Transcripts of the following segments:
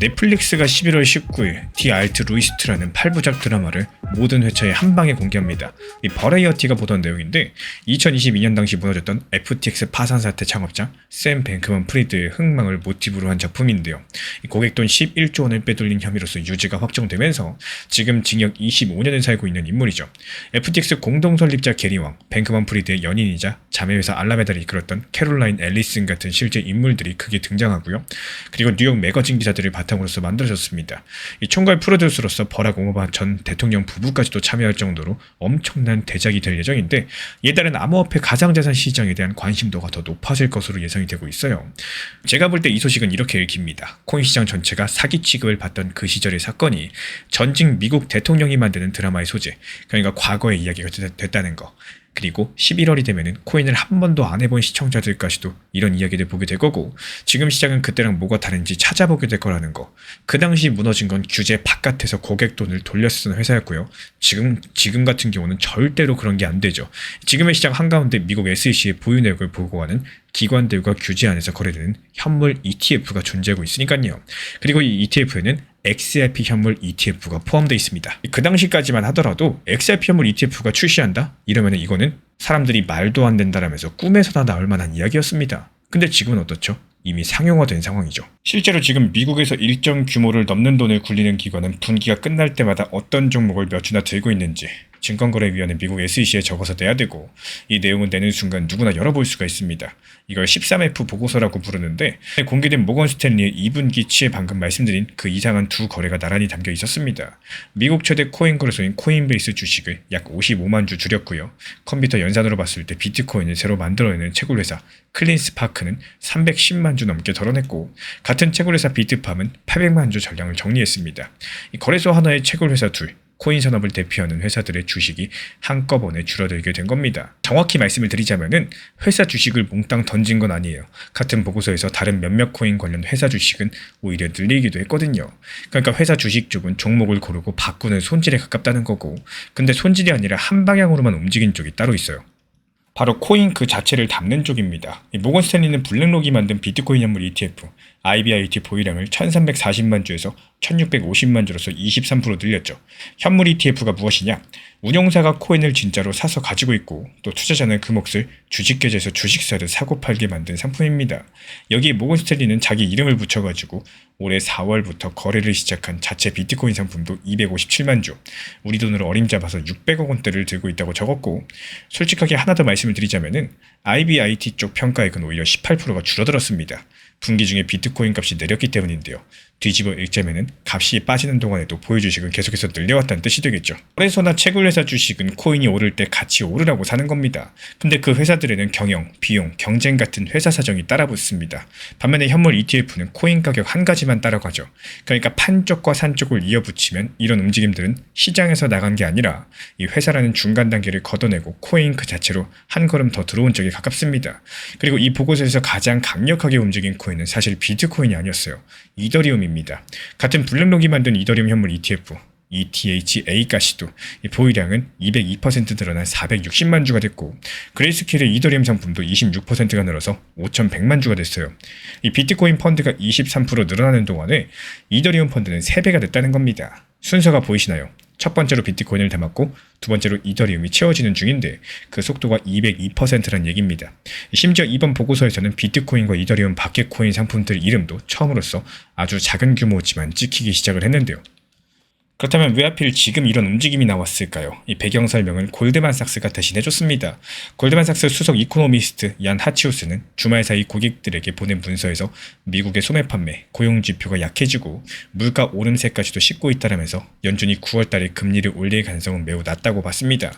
넷플릭스가 11월 19일 디 알트 루이스트라는 8부작 드라마를 모든 회차에 한 방에 공개합니다. 이 버라이어티가 보던 내용인데 2022년 당시 무너졌던 FTX 파산 사태 창업자 샘 뱅크먼 프리드의 흥망을 모티브로 한 작품인데요. 이 고객 돈 11조 원을 빼돌린 혐의로서 유죄가 확정되면서 지금 징역 25년을 살고 있는 인물이죠. FTX 공동 설립자 게리 왕, 뱅크먼 프리드의 연인이자 자매회사 알라메다를 이끌었던 캐롤라인 앨리슨 같은 실제 인물들이 크게 등장하고요. 그리고 뉴욕 매거진 기사들을 바탕으로서 만들어졌습니다. 이 총괄 프로듀서로서 버락 오바마 전 대통령 부부까지도 참여할 정도로 엄청난 대작이 될 예정인데, 이에 따른 암호화폐 가상자산 시장에 대한 관심도가 더 높아질 것으로 예상이 되고 있어요. 제가 볼 때 이 소식은 이렇게 읽힙니다. 코인 시장 전체가 사기 취급을 받던 그 시절의 사건이 전직 미국 대통령이 만드는 드라마의 소재, 그러니까 과거의 이야기가 됐다는 거. 그리고 11월이 되면은 코인을 한 번도 안 해본 시청자들까지도 이런 이야기를 보게 될 거고, 지금 시장은 그때랑 뭐가 다른지 찾아보게 될 거라는 거. 그 당시 무너진 건 규제 바깥에서 고객 돈을 돌려 쓰는 회사였고요. 지금 같은 경우는 절대로 그런 게 안 되죠. 지금의 시장 한가운데 미국 SEC의 보유 내역을 보고하는 기관들과 규제 안에서 거래되는 현물 ETF가 존재하고 있으니까요. 그리고 이 ETF에는 XRP 현물 ETF가 포함되어 있습니다. 그 당시까지만 하더라도 XRP 현물 ETF가 출시한다? 이러면 이거는 사람들이 말도 안 된다라면서 꿈에서나 나올 만한 이야기였습니다. 근데 지금은 어떻죠? 이미 상용화된 상황이죠. 실제로 지금 미국에서 일정 규모를 넘는 돈을 굴리는 기관은 분기가 끝날 때마다 어떤 종목을 몇 주나 들고 있는지 증권거래위원회 미국 SEC에 적어서 내야 되고, 이 내용은 내는 순간 누구나 열어볼 수가 있습니다. 이걸 13F 보고서라고 부르는데, 공개된 모건 스탠리의 2분기 치에 방금 말씀드린 그 이상한 두 거래가 나란히 담겨 있었습니다. 미국 최대 코인 거래소인 코인베이스 주식을 약 55만 주 줄였고요. 컴퓨터 연산으로 봤을 때 비트코인을 새로 만들어내는 채굴회사 클린스파크는 310만 주 넘게 덜어냈고, 같은 채굴회사 비트팜은 800만 주 전량을 정리했습니다. 이 거래소 하나의 채굴회사 둘, 코인 산업을 대표하는 회사들의 주식이 한꺼번에 줄어들게 된 겁니다. 정확히 말씀을 드리자면은 회사 주식을 몽땅 던진 건 아니에요. 같은 보고서에서 다른 몇몇 코인 관련 회사 주식은 오히려 늘리기도 했거든요. 그러니까 회사 주식 쪽은 종목을 고르고 바꾸는 손질에 가깝다는 거고, 근데 손질이 아니라 한 방향으로만 움직인 쪽이 따로 있어요. 바로 코인 그 자체를 담는 쪽입니다. 모건 스탠리는 블랙록이 만든 비트코인 현물 ETF IBIT 보유량을 1340만 주에서 1650만 주로서 23% 늘렸죠. 현물 ETF가 무엇이냐? 운용사가 코인을 진짜로 사서 가지고 있고, 또 투자자는 그 몫을 주식계좌에서 주식 사듯 사고 팔게 만든 상품입니다. 여기에 모건 스탠리는 자기 이름을 붙여가지고 올해 4월부터 거래를 시작한 자체 비트코인 상품도 257만 주, 우리 돈으로 어림잡아서 600억 원대를 들고 있다고 적었고, 솔직하게 하나 더 말씀을 드리자면은 IBIT 쪽 평가액은 오히려 18%가 줄어들었습니다. 분기 중에 비트코인 값이 내렸기 때문인데요. 뒤집어 읽자면은 값이 빠지는 동안에도 보유 주식은 계속해서 늘려왔다는 뜻이 되겠죠. 거래소나 채굴회사 주식은 코인이 오를 때 같이 오르라고 사는 겁니다. 근데 그 회사들에는 경영, 비용, 경쟁 같은 회사 사정이 따라붙습니다. 반면에 현물 ETF는 코인 가격 한 가지만 따라가죠. 그러니까 판 쪽과 산 쪽을 이어붙이면 이런 움직임들은 시장에서 나간 게 아니라 이 회사라는 중간 단계를 걷어내고 코인 그 자체로 한 걸음 더 들어온 쪽에 가깝습니다. 그리고 이 보고서에서 가장 강력하게 움직인 코인은 사실 비트코인이 아니었어요. 이더리움입니다. 같은 블랙록이 만든 이더리움 현물 ETF ETHA가시도 보유량은 202% 늘어난 460만 주가 됐고, 그레이스케일의 이더리움 상품도 26%가 늘어서 5100만 주가 됐어요. 이 비트코인 펀드가 23% 늘어나는 동안에 이더리움 펀드는 3배가 됐다는 겁니다. 순서가 보이시나요? 첫 번째로 비트코인을 담았고, 두 번째로 이더리움이 채워지는 중인데 그 속도가 202%란 얘기입니다. 심지어 이번 보고서에서는 비트코인과 이더리움 밖의 코인 상품들 이름도 처음으로써 아주 작은 규모지만 찍히기 시작을 했는데요. 그렇다면 왜 하필 지금 이런 움직임이 나왔을까요? 이 배경 설명은 골드만삭스가 대신해줬습니다. 골드만삭스 수석 이코노미스트 얀 하치우스는 주말 사이 고객들에게 보낸 문서에서 미국의 소매 판매, 고용 지표가 약해지고 물가 오름세까지도 싣고 있다라면서 연준이 9월달에 금리를 올릴 가능성은 매우 낮다고 봤습니다.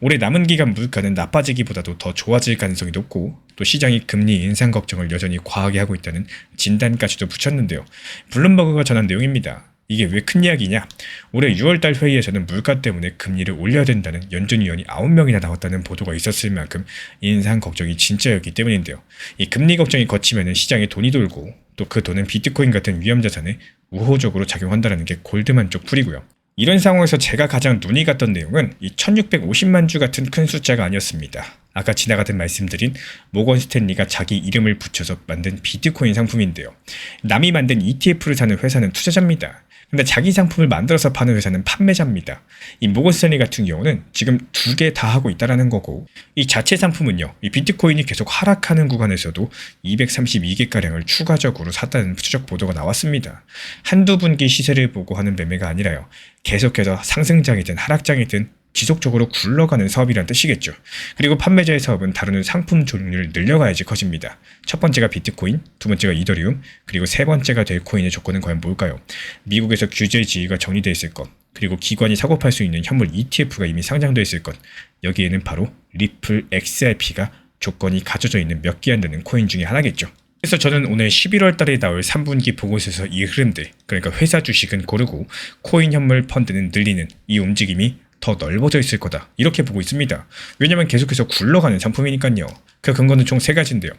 올해 남은 기간 물가는 나빠지기보다도 더 좋아질 가능성이 높고, 또 시장이 금리 인상 걱정을 여전히 과하게 하고 있다는 진단까지도 붙였는데요. 블룸버그가 전한 내용입니다. 이게 왜 큰 이야기냐? 올해 6월달 회의에서는 물가 때문에 금리를 올려야 된다는 연준 위원이 9명이나 나왔다는 보도가 있었을 만큼 인상 걱정이 진짜였기 때문인데요. 이 금리 걱정이 거치면 시장에 돈이 돌고, 또 그 돈은 비트코인 같은 위험자산에 우호적으로 작용한다는 게 골드만 쪽 풀이고요. 이런 상황에서 제가 가장 눈이 갔던 내용은 이 1650만 주 같은 큰 숫자가 아니었습니다. 아까 지나가듯 말씀드린 모건 스탠리가 자기 이름을 붙여서 만든 비트코인 상품인데요. 남이 만든 ETF를 사는 회사는 투자자입니다. 근데 자기 상품을 만들어서 파는 회사는 판매자입니다. 이 모건 스탠리 같은 경우는 지금 두 개 다 하고 있다는 거고, 이 자체 상품은요, 이 비트코인이 계속 하락하는 구간에서도 232개가량을 추가적으로 샀다는 추적 보도가 나왔습니다. 한두 분기 시세를 보고 하는 매매가 아니라요, 계속해서 상승장이든 하락장이든 지속적으로 굴러가는 사업이란 뜻이겠죠. 그리고 판매자의 사업은 다루는 상품 종류를 늘려가야지 커집니다. 첫 번째가 비트코인, 두 번째가 이더리움, 그리고 세 번째가 될 코인의 조건은 과연 뭘까요? 미국에서 규제 지위가 정리되어 있을 것, 그리고 기관이 사고 팔 수 있는 현물 ETF가 이미 상장되어 있을 것, 여기에는 바로 리플 XRP가 조건이 갖춰져 있는 몇 개 안 되는 코인 중에 하나겠죠. 그래서 저는 오늘 11월 달에 나올 3분기 보고서에서 이 흐름들, 그러니까 회사 주식은 고르고 코인 현물 펀드는 늘리는 이 움직임이 더 넓어져 있을 거다, 이렇게 보고 있습니다. 왜냐면 계속해서 굴러가는 상품이니까요. 그 근거는 총 3가지인데요.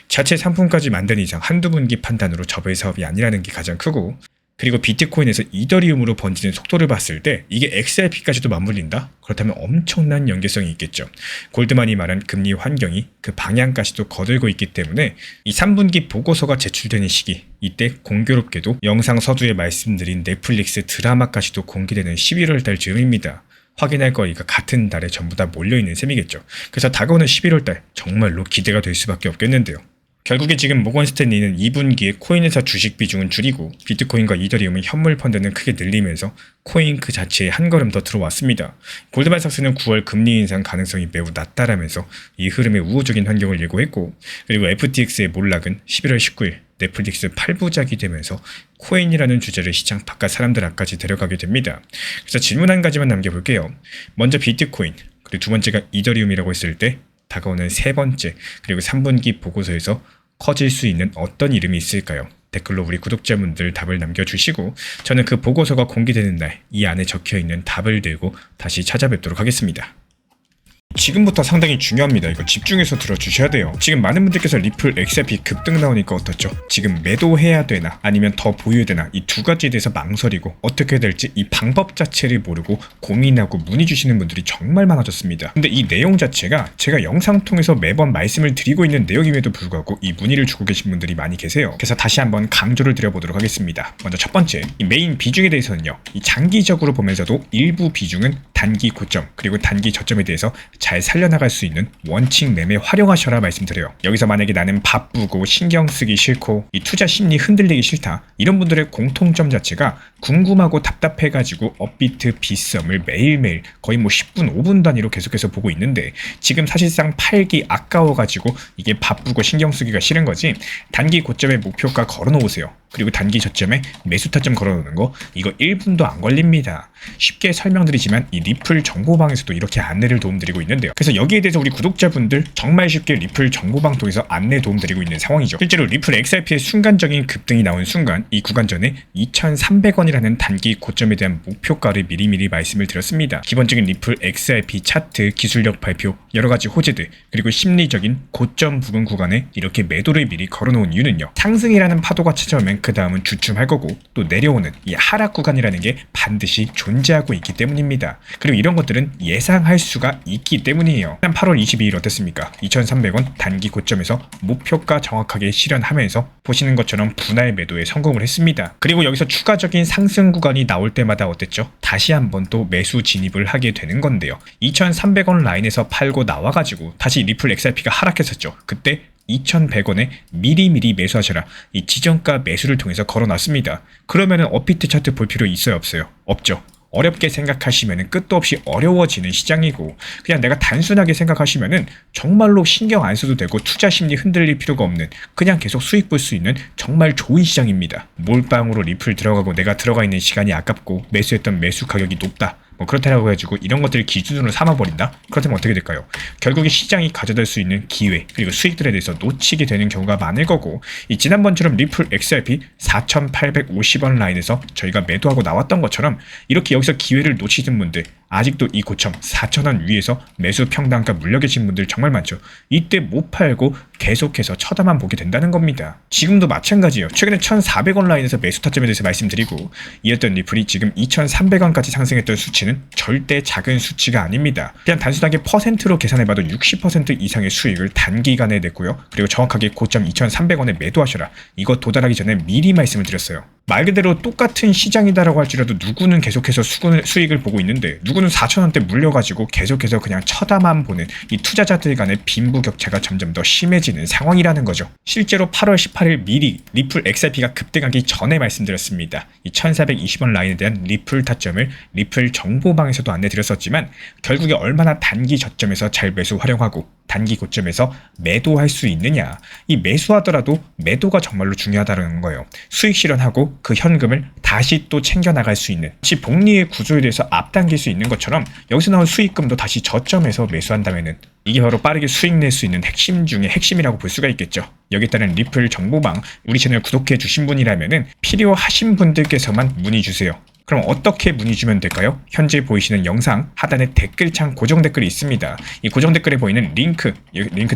자체 상품까지 만든 이상 한두 분기 판단으로 접을 사업이 아니라는 게 가장 크고, 그리고 비트코인에서 이더리움으로 번지는 속도를 봤을 때 이게 XRP까지도 맞물린다? 그렇다면 엄청난 연계성이 있겠죠. 골드만이 말한 금리 환경이 그 방향까지도 거들고 있기 때문에 이 3분기 보고서가 제출되는 시기, 이때 공교롭게도 영상 서두에 말씀드린 넷플릭스 드라마까지도 공개되는 11월 달 즈음입니다. 확인할 거리가 같은 달에 전부 다 몰려있는 셈이겠죠. 그래서 다가오는 11월 달 정말로 기대가 될 수밖에 없겠는데요. 결국에 지금 모건 스탠리는 2분기에 코인회사 주식 비중은 줄이고 비트코인과 이더리움은 현물 펀드는 크게 늘리면서 코인 그 자체에 한 걸음 더 들어왔습니다. 골드만삭스는 9월 금리 인상 가능성이 매우 낮다라면서 이 흐름에 우호적인 환경을 예고했고, 그리고 FTX의 몰락은 11월 19일 넷플릭스 8부작이 되면서 코인이라는 주제를 시장 바깥 사람들 앞까지 데려가게 됩니다. 그래서 질문 한 가지만 남겨볼게요. 먼저 비트코인, 그리고 두 번째가 이더리움이라고 했을 때 다가오는 세 번째, 그리고 3분기 보고서에서 커질 수 있는 어떤 이름이 있을까요? 댓글로 우리 구독자분들 답을 남겨주시고, 저는 그 보고서가 공개되는 날 이 안에 적혀있는 답을 들고 다시 찾아뵙도록 하겠습니다. 지금부터 상당히 중요합니다. 이거 집중해서 들어주셔야 돼요. 지금 많은 분들께서 리플 XRP 급등 나오니까 어떻죠? 지금 매도해야 되나 아니면 더 보유해야 되나, 이 두 가지에 대해서 망설이고 어떻게 될지 이 방법 자체를 모르고 고민하고 문의 주시는 분들이 정말 많아졌습니다. 근데 이 내용 자체가 제가 영상 통해서 매번 말씀을 드리고 있는 내용임에도 불구하고 이 문의를 주고 계신 분들이 많이 계세요. 그래서 다시 한번 강조를 드려보도록 하겠습니다. 먼저 첫 번째, 이 메인 비중에 대해서는요, 이 장기적으로 보면서도 일부 비중은 단기 고점 그리고 단기 저점에 대해서 잘 살려나갈 수 있는 원칙 매매 활용하셔라 말씀드려요. 여기서 만약에 나는 바쁘고 신경 쓰기 싫고 이 투자 심리 흔들리기 싫다, 이런 분들의 공통점 자체가 궁금하고 답답해가지고 업비트 빗썸을 매일매일 거의 10분 5분 단위로 계속해서 보고 있는데, 지금 사실상 팔기 아까워가지고 이게 바쁘고 신경 쓰기가 싫은 거지, 단기 고점에 목표가 걸어놓으세요. 그리고 단기 저점에 매수 타점 걸어놓는 거, 이거 1분도 안 걸립니다. 쉽게 설명드리지만 이 리플 정보방에서도 이렇게 안내를 도움드리고 있는데요. 그래서 여기에 대해서 우리 구독자분들 정말 쉽게 리플 정보방 통해서 안내 도움드리고 있는 상황이죠. 실제로 리플 XRP의 순간적인 급등이 나온 순간 이 구간 전에 2,300원이라는 단기 고점에 대한 목표가를 미리미리 말씀을 드렸습니다. 기본적인 리플 XRP 차트, 기술력 발표, 여러가지 호재들, 그리고 심리적인 고점 부근 구간에 이렇게 매도를 미리 걸어놓은 이유는요, 상승이라는 파도가 찾아오면 그 다음은 주춤할 거고, 또 내려오는 이 하락 구간이라는 게 반드시 존재하고 있기 때문입니다. 그리고 이런 것들은 예상할 수가 있기 때문이에요. 8월 22일 어땠습니까? 2,300원 단기 고점에서 목표가 정확하게 실현하면서 보시는 것처럼 분할 매도에 성공을 했습니다. 그리고 여기서 추가적인 상승 구간이 나올 때마다 어땠죠? 다시 한번 또 매수 진입을 하게 되는 건데요. 2,300원 라인에서 팔고 나와가지고 다시 리플 XRP가 하락했었죠. 그때 2,100원에 미리미리 매수하셔라, 이 지정가 매수를 통해서 걸어놨습니다. 그러면은 업비트 차트 볼 필요 있어요, 없어요? 없죠. 어렵게 생각하시면은 끝도 없이 어려워지는 시장이고, 그냥 내가 단순하게 생각하시면은 정말로 신경 안 써도 되고 투자 심리 흔들릴 필요가 없는, 그냥 계속 수익 볼 수 있는 정말 좋은 시장입니다. 몰빵으로 리플 들어가고 내가 들어가 있는 시간이 아깝고 매수했던 매수 가격이 높다, 그렇다라고 해가지고 이런 것들을 기준으로 삼아버린다? 그렇다면 어떻게 될까요? 결국에 시장이 가져다 수 있는 기회 그리고 수익들에 대해서 놓치게 되는 경우가 많을 거고, 이 지난번처럼 리플 XRP 4,850원 라인에서 저희가 매도하고 나왔던 것처럼 이렇게 여기서 기회를 놓치신 분들, 아직도 이 고점 4,000원 위에서 매수 평단가 물려 계신 분들 정말 많죠. 이때 못 팔고 계속해서 쳐다만 보게 된다는 겁니다. 지금도 마찬가지예요. 최근에 1,400원 라인에서 매수 타점에 대해서 말씀드리고 이었던 리플이 지금 2,300원까지 상승했던 수치는 절대 작은 수치가 아닙니다. 그냥 단순하게 퍼센트로 계산해봐도 60% 이상의 수익을 단기간에 냈고요. 그리고 정확하게 고점 2,300원에 매도하셔라. 이거 도달하기 전에 미리 말씀을 드렸어요. 말 그대로 똑같은 시장이다라고 할지라도 누구는 계속해서 수익을 보고 있는데 누구는 4,000원대 물려가지고 계속해서 그냥 쳐다만 보는 이 투자자들 간의 빈부격차가 점점 더 심해지는 상황이라는 거죠. 실제로 8월 18일 미리 리플 XRP가 급등하기 전에 말씀드렸습니다. 이 1,420원 라인에 대한 리플 타점을 리플 정보방에서도 안내드렸었지만 결국에 얼마나 단기 저점에서 잘 매수 활용하고 단기 고점에서 매도할 수 있느냐. 이 매수하더라도 매도가 정말로 중요하다는 거예요. 수익 실현하고 그 현금을 다시 또 챙겨나갈 수 있는 마치 복리의 구조에 대해서 앞당길 수 있는 것처럼 여기서 나온 수익금도 다시 저점에서 매수한다면은 이게 바로 빠르게 수익 낼 수 있는 핵심 중에 핵심이라고 볼 수가 있겠죠. 여기에 따른 리플 정보방 우리 채널 구독해 주신 분이라면은 필요하신 분들께서만 문의 주세요. 그럼 어떻게 문의 주면 될까요? 현재 보이시는 영상 하단에 댓글창 고정 댓글이 있습니다. 이 고정 댓글에 보이는 링크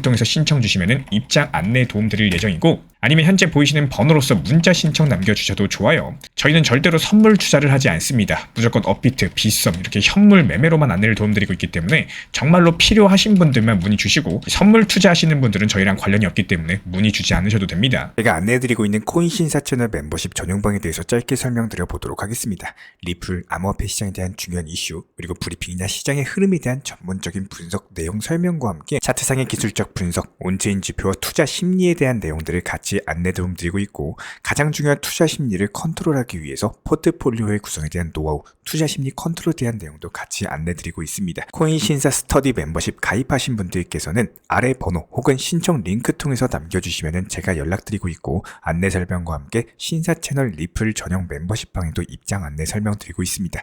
통해서 신청 주시면 입장 안내 도움 드릴 예정이고 아니면 현재 보이시는 번호로서 문자 신청 남겨주셔도 좋아요. 저희는 절대로 선물 투자를 하지 않습니다. 무조건 업비트, 빗썸 이렇게 현물 매매로만 안내를 도움드리고 있기 때문에 정말로 필요하신 분들만 문의 주시고 선물 투자하시는 분들은 저희랑 관련이 없기 때문에 문의 주지 않으셔도 됩니다. 제가 안내해드리고 있는 코인 신사 채널 멤버십 전용방에 대해서 짧게 설명드려 보도록 하겠습니다. 리플, 암호화폐 시장에 대한 중요한 이슈, 그리고 브리핑이나 시장의 흐름에 대한 전문적인 분석 내용 설명과 함께 차트상의 기술적 분석, 온체인 지표와 투자 심리에 대한 내용들을 같이 안내 도움드리고 있고 가장 중요한 투자 심리를 컨트롤하기 위해서 포트폴리오의 구성에 대한 노하우, 투자 심리 컨트롤에 대한 내용도 같이 안내드리고 있습니다. 코인 신사 스터디 멤버십 가입하신 분들께서는 아래 번호 혹은 신청 링크 통해서 남겨주시면 제가 연락드리고 있고 안내 설명과 함께 신사 채널 리플 전용 멤버십 방에도 입장 안내 설명드리고 있습니다.